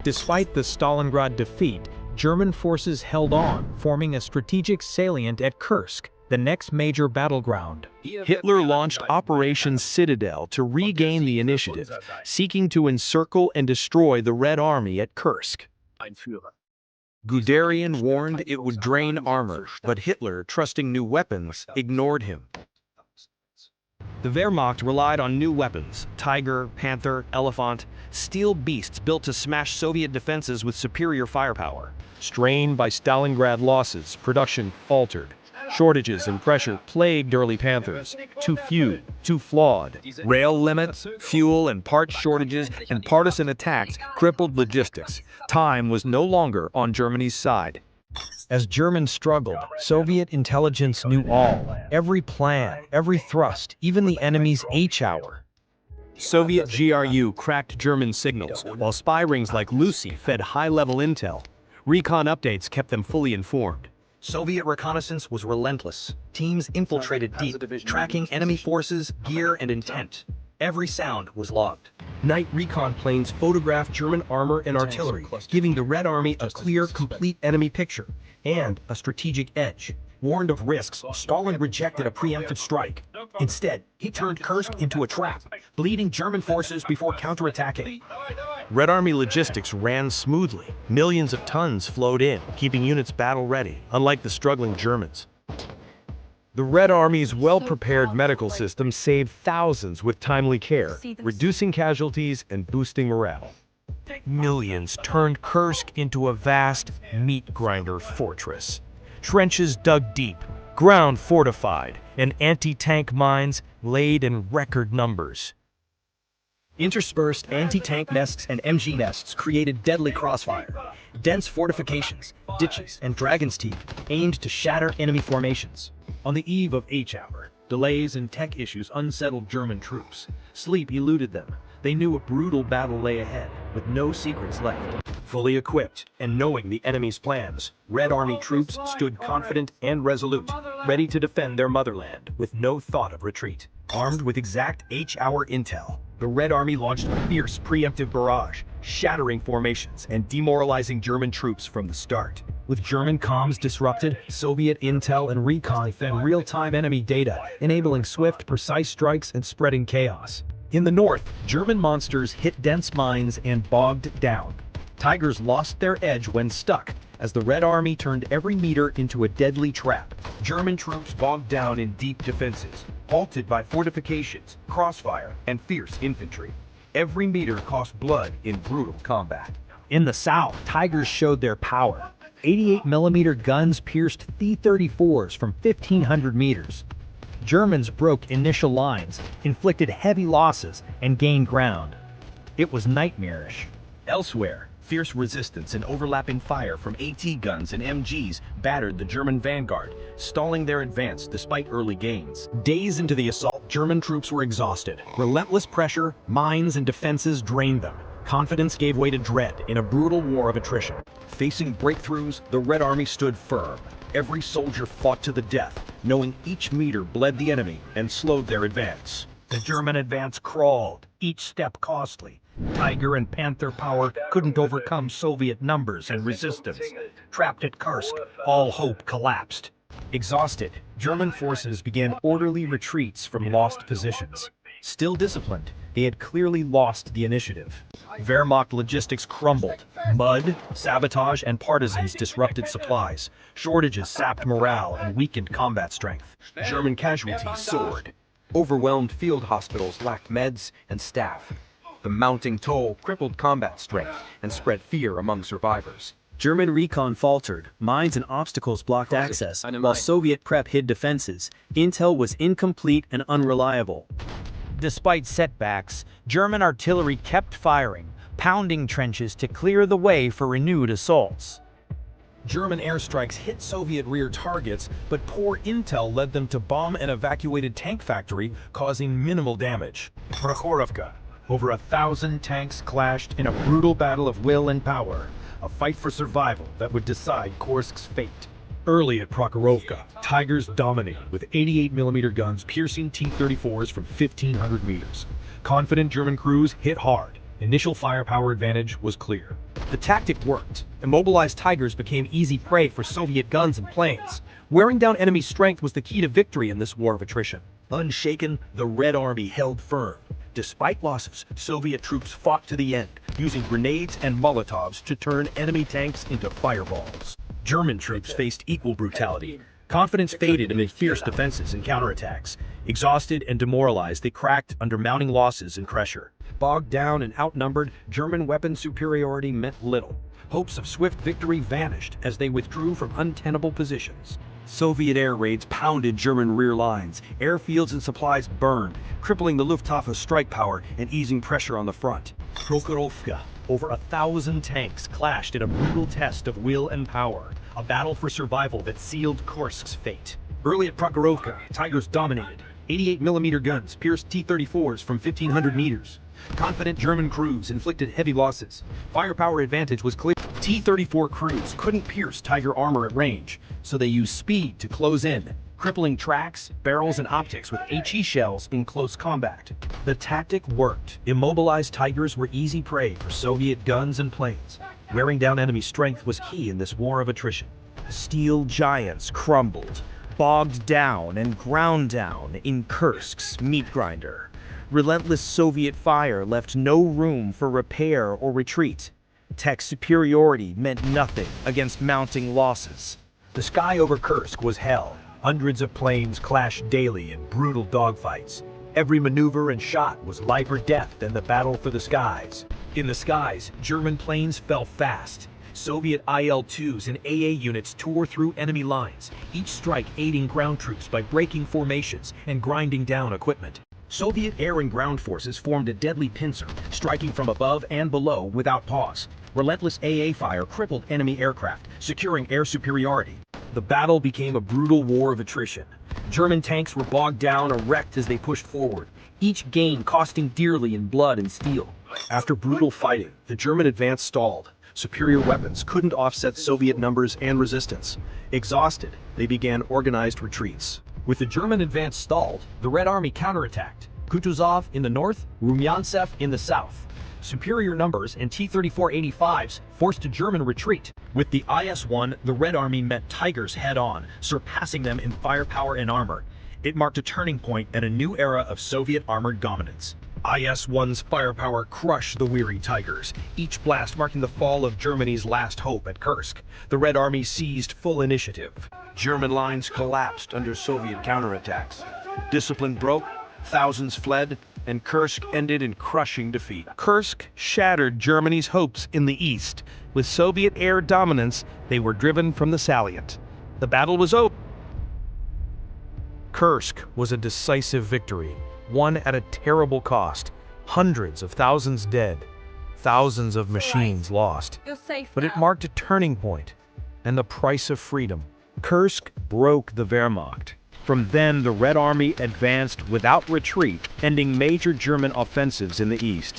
Despite the Stalingrad defeat, German forces held on, forming a strategic salient at Kursk, the next major battleground. Hitler launched Operation Citadel to regain the initiative, seeking to encircle and destroy the Red Army at Kursk. Guderian warned it would drain armor, but Hitler, trusting new weapons, ignored him. The Wehrmacht relied on new weapons: Tiger, Panther, Elephant, steel beasts built to smash Soviet defenses with superior firepower. Strained by Stalingrad losses, production faltered. Shortages and pressure plagued early Panthers. Too few, too flawed. Rail limits, fuel and parts shortages, and partisan attacks crippled logistics. Time was no longer on Germany's side. As Germans struggled, Soviet intelligence knew all, every plan, every thrust, even the enemy's H-hour. Soviet GRU cracked German signals, while spy rings like Lucy fed high-level intel. Recon updates kept them fully informed. Soviet reconnaissance was relentless. Teams infiltrated deep, tracking enemy forces, gear, and intent. Every sound was logged. Night recon planes photographed German armor and artillery, giving the Red Army a clear, complete enemy picture and a strategic edge. Warned of risks, Stalin rejected a preemptive strike. Instead, he turned Kursk into a trap, bleeding German forces before counterattacking. Red Army logistics ran smoothly. Millions of tons flowed in, keeping units battle-ready, unlike the struggling Germans. The Red Army's well-prepared medical system saved thousands with timely care, reducing casualties and boosting morale. Millions turned Kursk into a vast meat grinder fortress. Trenches dug deep, ground fortified, and anti-tank mines laid in record numbers. Interspersed anti-tank nests and MG nests created deadly crossfire. Dense fortifications, ditches, and dragon's teeth aimed to shatter enemy formations. On the eve of H-hour, delays and tech issues unsettled German troops. Sleep eluded them. They knew a brutal battle lay ahead, with no secrets left. Fully equipped and knowing the enemy's plans, Red Army troops stood confident and resolute, ready to defend their motherland with no thought of retreat. Armed with exact H-hour intel, the Red Army launched a fierce preemptive barrage, shattering formations and demoralizing German troops from the start. With German comms disrupted, Soviet intel and recon fed real-time enemy data, enabling swift, precise strikes and spreading chaos. In the north, German monsters hit dense mines and bogged down. Tigers lost their edge when stuck, as the Red Army turned every meter into a deadly trap. German troops bogged down in deep defenses, halted by fortifications, crossfire, and fierce infantry. Every meter cost blood in brutal combat. In the south, Tigers showed their power. 88mm guns pierced T-34s from 1,500 meters. Germans broke initial lines, inflicted heavy losses, and gained ground. It was nightmarish. Elsewhere, fierce resistance and overlapping fire from AT guns and MGs battered the German vanguard, stalling their advance despite early gains. Days into the assault, German troops were exhausted. Relentless pressure, mines, and defenses drained them. Confidence gave way to dread in a brutal war of attrition. Facing breakthroughs, the Red Army stood firm. Every soldier fought to the death, knowing each meter bled the enemy and slowed their advance. The German advance crawled, each step costly. Tiger and Panther power couldn't overcome Soviet numbers and resistance. Trapped at Kursk, all hope collapsed. Exhausted, German forces began orderly retreats from lost positions. Still disciplined, they had clearly lost the initiative. Wehrmacht logistics crumbled. Mud, sabotage, and partisans disrupted supplies. Shortages sapped morale and weakened combat strength. German casualties soared. Overwhelmed field hospitals lacked meds and staff. The mounting toll crippled combat strength and spread fear among survivors. German recon faltered, mines and obstacles blocked access, while Soviet prep hid defenses. Intel was incomplete and unreliable. Despite setbacks, German artillery kept firing, pounding trenches to clear the way for renewed assaults. German airstrikes hit Soviet rear targets, but poor intel led them to bomb an evacuated tank factory, causing minimal damage. Prokhorovka. Over 1,000 tanks clashed in a brutal battle of will and power, a fight for survival that would decide Kursk's fate. Early at Prokhorovka, Tigers dominated with 88mm guns piercing T-34s from 1,500 meters. Confident German crews hit hard, Initial firepower advantage was clear. The tactic worked. Immobilized Tigers became easy prey for Soviet guns and planes. Wearing down enemy strength was the key to victory in this war of attrition. Unshaken, the Red Army held firm. Despite losses, Soviet troops fought to the end, using grenades and Molotovs to turn enemy tanks into fireballs. German troops faced equal brutality. Confidence faded amid fierce defenses and counterattacks. Exhausted and demoralized, they cracked under mounting losses and pressure. Bogged down and outnumbered, German weapon superiority meant little. Hopes of swift victory vanished as they withdrew from untenable positions. Soviet air raids pounded German rear lines. Airfields and supplies burned, crippling the Luftwaffe's strike power and easing pressure on the front. Prokhorovka, over 1,000 tanks clashed in a brutal test of will and power, a battle for survival that sealed Kursk's fate. Early at Prokhorovka, Tigers dominated. 88mm guns pierced T-34s from 1,500 meters. Confident German crews inflicted heavy losses. Firepower advantage was clear. T-34 crews couldn't pierce Tiger armor at range, so they used speed to close in, crippling tracks, barrels, and optics with HE shells in close combat. The tactic worked. Immobilized Tigers were easy prey for Soviet guns and planes. Wearing down enemy strength was key in this war of attrition. Steel giants crumbled, bogged down and ground down in Kursk's meat grinder. Relentless Soviet fire left no room for repair or retreat. Tech superiority meant nothing against mounting losses. The sky over Kursk was hell. Hundreds of planes clashed daily in brutal dogfights. Every maneuver and shot was life or death in the battle for the skies. In the skies, German planes fell fast. Soviet IL-2s and AA units tore through enemy lines, each strike aiding ground troops by breaking formations and grinding down equipment. Soviet air and ground forces formed a deadly pincer, striking from above and below without pause. Relentless AA fire crippled enemy aircraft, securing air superiority. The battle became a brutal war of attrition. German tanks were bogged down or wrecked as they pushed forward, each gain costing dearly in blood and steel. After brutal fighting, the German advance stalled. Superior weapons couldn't offset Soviet numbers and resistance. Exhausted, they began organized retreats. With the German advance stalled, the Red Army counterattacked. Kutuzov in the north, Rumyantsev in the south. Superior numbers and T-34-85s forced a German retreat. With the IS-1, the Red Army met Tigers head-on, surpassing them in firepower and armor. It marked a turning point and a new era of Soviet armored dominance. IS-1's firepower crushed the weary Tigers, each blast marking the fall of Germany's last hope at Kursk. The Red Army seized full initiative. German lines collapsed under Soviet counterattacks. Discipline broke, thousands fled, and Kursk ended in crushing defeat. Kursk shattered Germany's hopes in the east. With Soviet air dominance, they were driven from the salient. The battle was over. Kursk was a decisive victory, won at a terrible cost. Hundreds of thousands dead, thousands of machines lost. You're safe But it now. marked a turning point and the price of freedom. Kursk broke the Wehrmacht. From then, the Red Army advanced without retreat, ending major German offensives in the east.